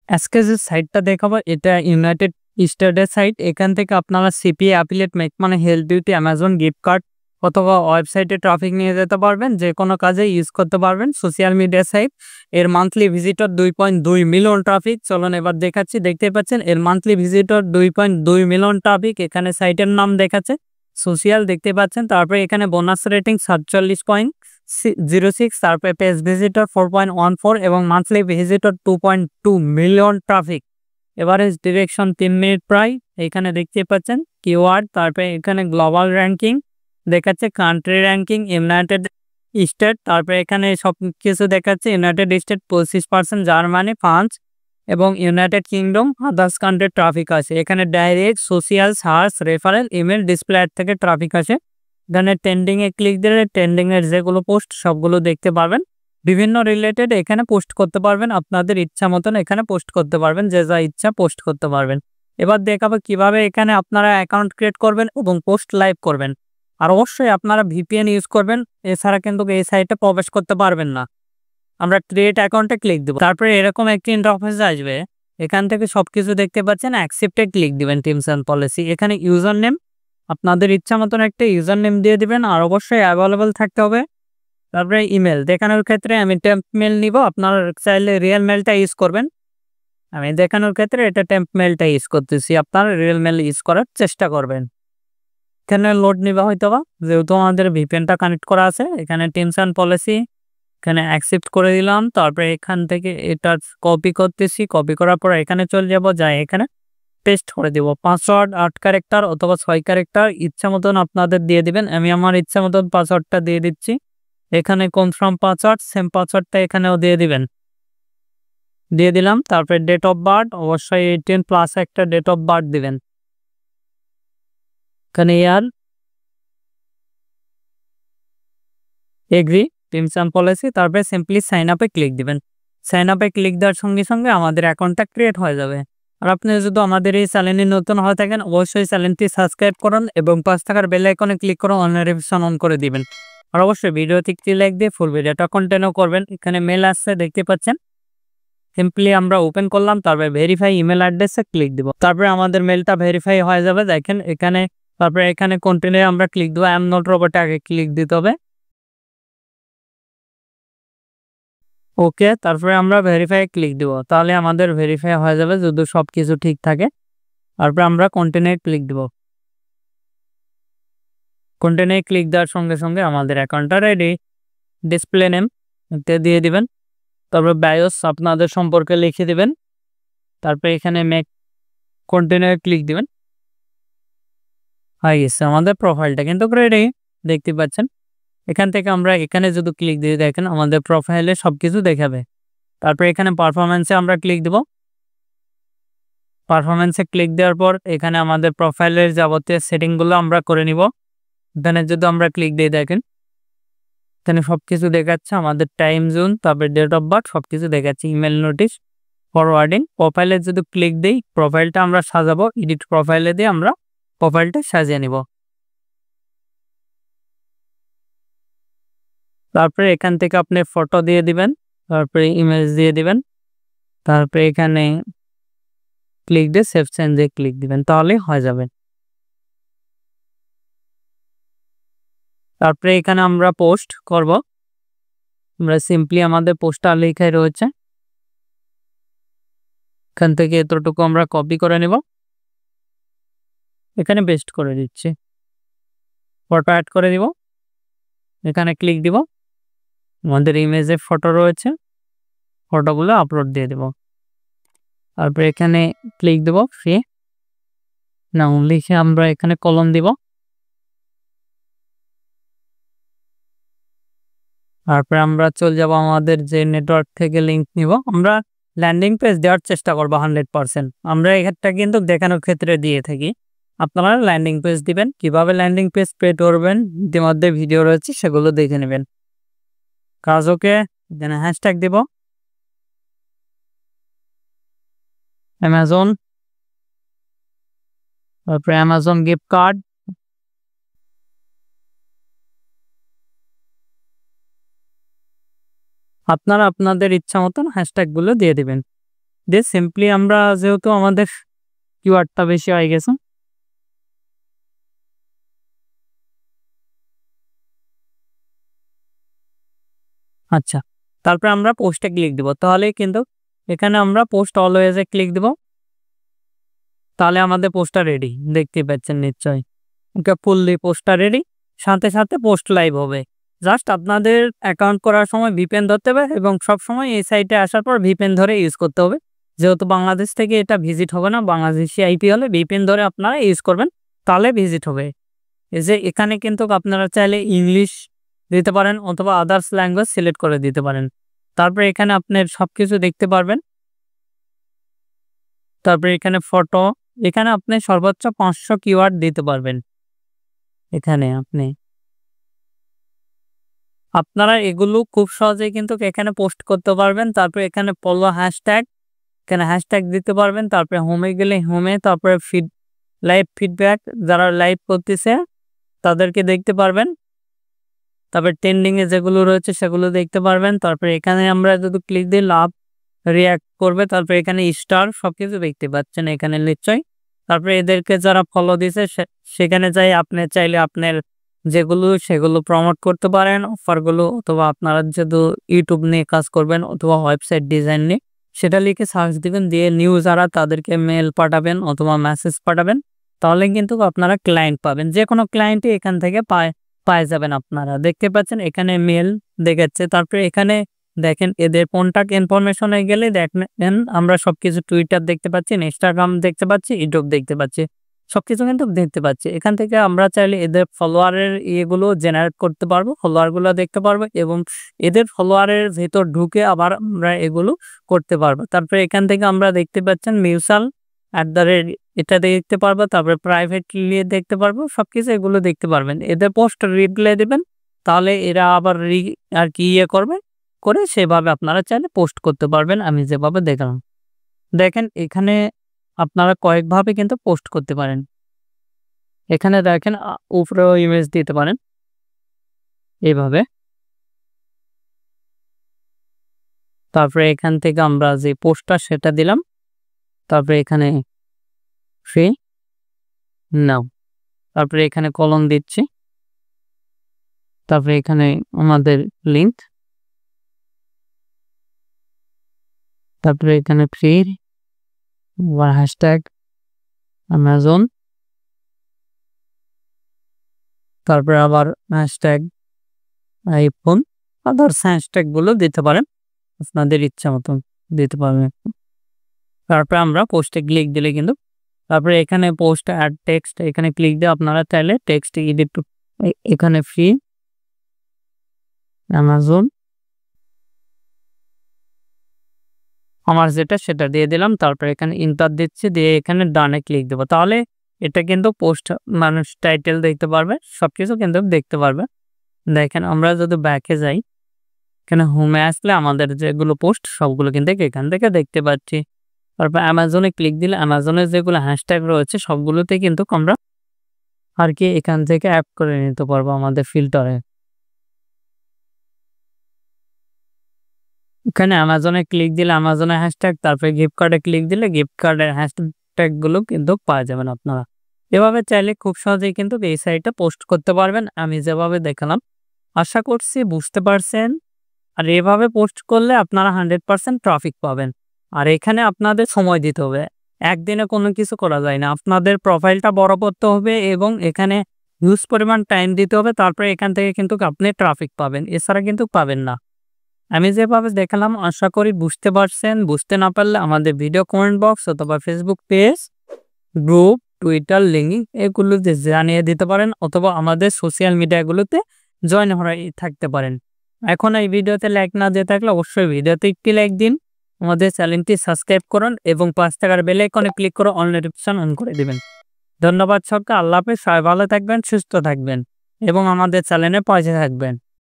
আজকে যে সাইটটা দেখাবো এটা ইউনাইটেড স্টেটের সাইট। এখান থেকে আপনারা CPA, affiliate, make money, health beauty, Amazon gift card অথবা ওয়েবসাইটে ট্রাফিক নিয়ে যেতে পারবেন। যে কোনো কাজে ইউজ করতে পারবেন। সোশ্যাল মিডিয়া সাইট, এর মান্থলি ভিজিটর 2.2 মিলিয়ন ট্রাফিক। চলুন এবার দেখাচ্ছি। দেখতে পাচ্ছেন এর মান্থলি ভিজিটর 2.2 মিলিয়ন ট্রাফিক। এখানে সাইটের নাম দেখাচ্ছে সোশ্যাল, দেখতে পাচ্ছেন। তারপরে এখানে বোনাস রেটিং 47.06, তারপরে পেজ ভিজিটর 4.14 এবং monthly visitor 2.2 million traffic. Average direction 3 minute প্রায়। এখানে দেখতে পাচ্ছেন কিওয়ার্ড, তারপরে এখানে গ্লোবাল র্যাঙ্কিং দেখাচ্ছে, কান্ট্রি র্যাঙ্কিং ইউনাইটেড স্টেট, তারপরে এখানে সব কিছু দেখাচ্ছে। ইউনাইটেড স্টেট 25%, জার্মানি 5 এবং United kingdom others country traffic আছে। এখানে direct, social, search, referral, email, display ad থেকে ট্রাফিক আছে। এখানে ট্রেন্ডিংয়ে ক্লিক দিলে ট্রেন্ডিংয়ের যেগুলো পোস্ট সবগুলো দেখতে পারবেন। বিভিন্ন রিলেটেড এখানে পোস্ট করতে পারবেন, আপনাদের ইচ্ছা মতন এখানে পোস্ট করতে পারবেন, যে যা ইচ্ছা পোস্ট করতে পারবেন। এবার দেখাবো কিভাবে এখানে আপনারা অ্যাকাউন্ট ক্রিয়েট করবেন এবং পোস্ট লাইভ করবেন। আর অবশ্যই আপনারা ভিপিএন ইউজ করবেন, এছাড়া কিন্তু এই সাইটে প্রবেশ করতে পারবেন না। আমরা ক্রিয়েট অ্যাকাউন্টে ক্লিক দেবো, তারপরে এরকম একটি ইন্টারফেস আসবে। এখান থেকে সবকিছু দেখতে পাচ্ছেন, অ্যাকসেপ্টে ক্লিক দিবেন, টিমস অ্যান্ড পলিসি। এখানে ইউজার নেম আপনাদের ইচ্ছা মতন একটা ইউজার নেম দিয়ে দিবেন, আর অবশ্যই অ্যাভেলেবল থাকতে হবে। তারপরে ইমেল দেখানোর ক্ষেত্রে আমি টেম্প মেল নিব, আপনারা চাইলে রিয়েল মেলটা ইউজ করবেন। আমি দেখানোর ক্ষেত্রে এটা টেম্প মেলটা ইউজ করতেছি, আপনারা রিয়েল মেল ইউজ করার চেষ্টা করবেন। এখানে লোড নিবা হয়তো বা, যেহেতু আমাদের ভিপিএনটা কানেক্ট করা আছে। এখানে টিমস অ্যান্ড পলিসি, এখানে অ্যাকসেপ্ট করে দিলাম। তারপরে এখান থেকে এটা কপি করতেছি, কপি করার পর এখানে চলে যাব, যাই এখানে পেস্ট করে দিব। পাসওয়ার্ড 8 ক্যারেক্টার অথবা 6 ক্যারেক্টার ইচ্ছা মতন আপনাদের দিয়ে দিবেন। আমি আমার ইচ্ছা মতন পাসওয়ার্ডটা দিয়ে দিচ্ছি। এখানে কনফার্ম পাসওয়ার্ড, সেম পাসওয়ার্ডটা এখানেও দিয়ে দিবেন। দিয়ে দিলাম। তারপরে ডেট অফ বার্থ অবশ্যই 18+ একটা ডেট অফ বার্থ দিবেন। এখানে ইয়ার, এগ্রি, টিমস অ্যান্ড পলিসি, তারপরে সিম্পলি সাইন আপে ক্লিক দিবেন। সাইন আপে ক্লিক দেওয়ার সঙ্গে সঙ্গে আমাদের অ্যাকাউন্টটা ক্রিয়েট হয়ে যাবে। আর আপনি যদি আমাদের এই চ্যানেলে নতুন হয়ে থাকেন, অবশ্যই চ্যানেলটি সাবস্ক্রাইব করুন এবং পাশ থাকার বেল আইকনে ক্লিক করে অল নোটিফিকেশন অন করে দিবেন। আর অবশ্যই ভিডিওতে একটি লাইক দিয়ে ফুল ভিডিওটা কন্টিনিউ করবেন। এখানে মেল আসছে, দেখতে পাচ্ছেন। সিম্পলি আমরা ওপেন করলাম, তারপরে ভেরিফাই ইমেল অ্যাড্রেসে ক্লিক দিব। তারপরে আমাদের মেলটা ভেরিফাই হয়ে যাবে, দেখেন এখানে। তারপরে এখানে কন্টিনিউ আমরা ক্লিক দেবো, আই এম নট রোবটে আগে ক্লিক দিতে হবে। ওকে, তারপরে আমরা ভেরিফাই ক্লিক দিব, তাহলে আমাদের ভেরিফাই হয়ে যাবে যদি সব কিছু ঠিক থাকে। তারপরে আমরা কন্টিনিউ ক্লিক দিব। কন্টিনিউ ক্লিক দেওয়ার সঙ্গে সঙ্গে আমাদের অ্যাকাউন্টটা রেডি। ডিসপ্লে নেম দিয়ে দিবেন, তারপরে বায়োস আপনাদের সম্পর্কে লিখে দিবেন। তারপরে এখানে মেক, কন্টিনিউ ক্লিক দিবেন। হয়ে গেছে, আমাদের প্রোফাইলটা কিন্তু রেডি, দেখতে পাচ্ছেন। এখান থেকে আমরা এখানে যদি ক্লিক দিয়ে দেখেন আমাদের প্রোফাইলে সবকিছু দেখাবে। তারপরে এখানে পারফরমেন্সে আমরা ক্লিক দেব। পারফরমেন্সে ক্লিক দেওয়ার পর এখানে আমাদের প্রোফাইলের যাবতীয় সেটিংগুলো আমরা করে নিব। এখানে যদি আমরা ক্লিক দিয়ে দেখেন, এখানে সবকিছু দেখাচ্ছে, আমাদের টাইম জোন, তারপরে ডেট অফ বার্থ সবকিছু দেখাচ্ছে। Email notice, forwarding. প্রোফাইলে যদি ক্লিক দিই, প্রোফাইলটা আমরা সাজাবো। এডিট প্রোফাইলে দিয়ে আমরা প্রোফাইলটা সাজিয়ে নিব। তারপরে এখান থেকে আপনি ফটো দিয়ে দিবেন, তারপরে ইমেজ দিয়ে দিবেন। তারপরে এখানে ক্লিক দিয়ে সেভ চেঞ্জে ক্লিক দিবেন, তাহলে হয়ে যাবে। তারপরে এখানে আমরা পোস্ট করব। আমরা সিম্পলি আমাদের পোস্টটা লেখাই রয়েছে, এখান থেকে এতটুকু আমরা কপি করে নেব, এখানে পেস্ট করে দিচ্ছি। ফটো অ্যাড করে দিব, এখানে ক্লিক দিব। আমাদের ইমেজে ফটো রয়েছে, ফটোগুলো আপলোড দিয়ে দেব। তারপরে এখানে ক্লিক দেব, ফ্রি নাম লিখে আমরা এখানে কলম দিব। তারপরে আমরা চলে যাব আমাদের যে নেটওয়ার্ক থেকে লিঙ্ক নিব। আমরা ল্যান্ডিং পেজ দেওয়ার চেষ্টা করবো 100%। আমরা এখানটা কিন্তু দেখানোর ক্ষেত্রে দিয়ে থাকি, আপনারা ল্যান্ডিং পেজ দিবেন। কিভাবে ল্যান্ডিং পেজ ক্রিয়েট করবেন ইতিমধ্যে ভিডিও রয়েছে, সেগুলো দেখে নেবেন। কাজ ওকে, এখানে হ্যাশট্যাগ দিব অ্যামাজন, তারপরে অ্যামাজন গিফট কার্ড। আপনারা আপনাদের ইচ্ছা মতন হ্যাশট্যাগুলো দিয়ে দিবেন। দিয়ে সিম্পলি আমরা যেহেতু আমাদের কিওয়ার্ডটা বেশি হয়ে গেছে, আচ্ছা, তারপরে আমরা পোস্টে ক্লিক দিব। তাহলেই কিন্তু এখানে আমরা পোস্ট অলওয়েজে ক্লিক দিব। তাহলে আমাদের পোস্টটা রেডি, দেখতে পাচ্ছেন নিশ্চয়ই। ওকে, ফুললি পোস্টটা রেডি, সাথে সাথে পোস্ট লাইভ হবে। জাস্ট আপনাদের অ্যাকাউন্ট করার সময় ভিপিএন ধরতে হবে এবং সবসময় এই সাইটে আসার পর ভিপিএন ধরে ইউজ করতে হবে। যেহেতু বাংলাদেশ থেকে এটা ভিজিট হবে না, বাংলাদেশি আইপি হলে ভিপিএন ধরে আপনারা ইউজ করবেন, তাহলে ভিজিট হবে। এই যে এখানে কিন্তু আপনারা চাইলে ইংলিশ দিতে পারেন অথবা আদার্স ল্যাঙ্গুয়েজ সিলেক্ট করে দিতে পারেন। তারপরে এখানে আপনার সবকিছু দেখতে পারবেন। তারপরে এখানে ফটো, এখানে আপনি সর্বোচ্চ 500 কিওয়ার্ড দিতে পারবেন। এখানে আপনারা এগুলো খুব সহজেই কিন্তু এখানে পোস্ট করতে পারবেন। তারপরে এখানে ফলো হ্যাশট্যাগ, এখানে হ্যাশট্যাগ দিতে পারবেন। তারপরে হোমে গেলে হোমে, তারপরে লাইভ ফিডব্যাক, যারা লাইভ করতেছে তাদেরকে দেখতে পারবেন। তারপরে ট্রেন্ডিংয়ে যেগুলো রয়েছে সেগুলো দেখতে পারবেন। তারপরে এখানে আমরা যদি ক্লিক দিই লাভ রিয়াক্ট করবে, তারপরে এখানে স্টার সবকিছু দেখতে পাচ্ছেন এখানে নিশ্চয়ই। তারপরে এদেরকে যারা ফলো দিছে সেখানে যাই আপনি চাইলে আপনার যেগুলো সেগুলো প্রমোট করতে পারেন অফারগুলো, অথবা আপনারা যেহেতু ইউটিউব নিয়ে কাজ করবেন অথবা ওয়েবসাইট ডিজাইন নিয়ে, সেটা লিখে সার্চ দিবেন, দিয়ে নিউ যারা তাদেরকে মেল পাঠাবেন অথবা মেসেজ পাঠাবেন। তাহলে কিন্তু আপনারা ক্লায়েন্ট পাবেন, যে কোনো ক্লায়েন্টই এখান থেকে পায়ে যাবেন। আপনারা দেখতে পাচ্ছেন এখানে মেল দেখাচ্ছে। তারপরে এখানে দেখেন এদের কন্টাক্ট ইনফরমেশনে গেলে দেখেন আমরা সবকিছু টুইটার দেখতে পাচ্ছি, ইনস্টাগ্রাম দেখতে পাচ্ছি, ইউটিউব দেখতে পাচ্ছি, সবকিছু কিন্তু দেখতে পাচ্ছি। এখান থেকে আমরা চাইলে এদের ফলোয়ারের ইয়েগুলো জেনারেট করতে পারবো, ফলোয়ারগুলো দেখতে পারবো এবং এদের ফলোয়ারের ভেতর ঢুকে আবার আমরা এগুলো করতে পারবো। তারপরে এখান থেকে আমরা দেখতে পাচ্ছেন মিউচুয়াল এটা দেখতে পারবো, তারপরে প্রাইভেটলি দেখতে পারবো, সবকিছু এগুলো দেখতে পারবেন। এদের পোস্ট রিপ্লাই দেবেন, তাহলে এরা আবার আর কি করবে করে সেভাবে আপনারা চাইলে পোস্ট করতে পারবেন। আমি যেভাবে দেখলাম, দেখেন এখানে আপনারা কয়েকভাবে কিন্তু পোস্ট করতে পারেন। এখানে দেখেন উপরেও ইমেজ দিতে পারেন এইভাবে। তারপরে এখান থেকে আমরা যে পোস্টটা সেটা দিলাম, তারপরে এখানে ফ্রি নাও, তারপরে এখানে কলম দিচ্ছি, তারপরে এখানে আমাদের লিঙ্ক, তারপরে এখানে ফ্রি হ্যাশট্যাগ অ্যামাজন, তারপরে আবার হ্যাশট্যাগ আইফোন, আদার্স হ্যাশট্যাগুলো দিতে পারেন, আপনাদের ইচ্ছা মতন দিতে পারবেন। তারপরে আমরা পোস্টে ক্লিক দিলে কিন্তু তারপরে এখানে পোস্ট অ্যাড টেক্সট, এখানে ক্লিক দিয়ে আপনারা চাইলে টেক্সট এডিট, এখানে ফ্রি অ্যামাজন আমার যেটা সেটা দিয়ে দিলাম। তারপরে এখানে ইন্টার দিচ্ছি, দিয়ে এখানে ডানে ক্লিক দেবো। তাহলে এটা কিন্তু পোস্ট মানুষ টাইটেল দেখতে পারবে, সবকিছু কিন্তু দেখতে পারবে। দেখেন আমরা যদি ব্যাকে যাই, এখানে হোমে আসলে আমাদের যেগুলো পোস্ট সবগুলো কিন্তু এখান থেকে দেখতে পাচ্ছি। তারপর অ্যামাজনে ক্লিক দিলে অ্যামাজনের যেগুলো হ্যাশট্যাগ রয়েছে সবগুলোতে কিন্তু আমরা আর কি এখান থেকে অ্যাড করে নিতে পারবো আমাদের ফিল্টারে। এখানে অ্যামাজনে ক্লিক দিলে অ্যামাজনের হ্যাশট্যাগ, তারপরে গিফট কার্ডে ক্লিক দিলে গিফট কার্ডের হ্যাশট্যাগুলো কিন্তু পাওয়া যাবেন আপনারা। এভাবে চাইলে খুব সহজেই কিন্তু এই সাইটে পোস্ট করতে পারবেন আমি যেভাবে দেখালাম। আশা করছি বুঝতে পারছেন। আর এভাবে পোস্ট করলে আপনারা 100% ট্রাফিক পাবেন। আর এখানে আপনাদের সময় দিতে হবে, একদিনে কোনো কিছু করা যায় না। আপনাদের প্রোফাইলটা বড় করতে হবে এবং এখানে হিউজ পরিমাণ টাইম দিতে হবে, তারপরে এখান থেকে কিন্তু আপনি ট্রাফিক পাবেন, এছাড়া কিন্তু পাবেন না। আমি যেভাবে দেখালাম আশা করি বুঝতে পারছেন। বুঝতে না পারলে আমাদের ভিডিও কমেন্ট বক্স অথবা Facebook page, group, Twitter link এগুলোতে জানিয়ে দিতে পারেন, অথবা আমাদের সোশ্যাল মিডিয়াগুলোতে জয়েন হয়ে থাকতে পারেন। এখন এই ভিডিওতে লাইক না দিয়ে থাকলে অবশ্যই ভিডিওতে একটি লাইক দিন, আমাদের চ্যানেলটি সাবস্ক্রাইব করুন এবং 5 টাকার বেল আইকনে ক্লিক করে অল নোটিফিকেশন অন করে দিবেন। ধন্যবাদ সবকে। আল্লাহ হাফেজ। সবাই ভালো থাকবেন, সুস্থ থাকবেন এবং আমাদের চ্যানেলে পাশে থাকবেন।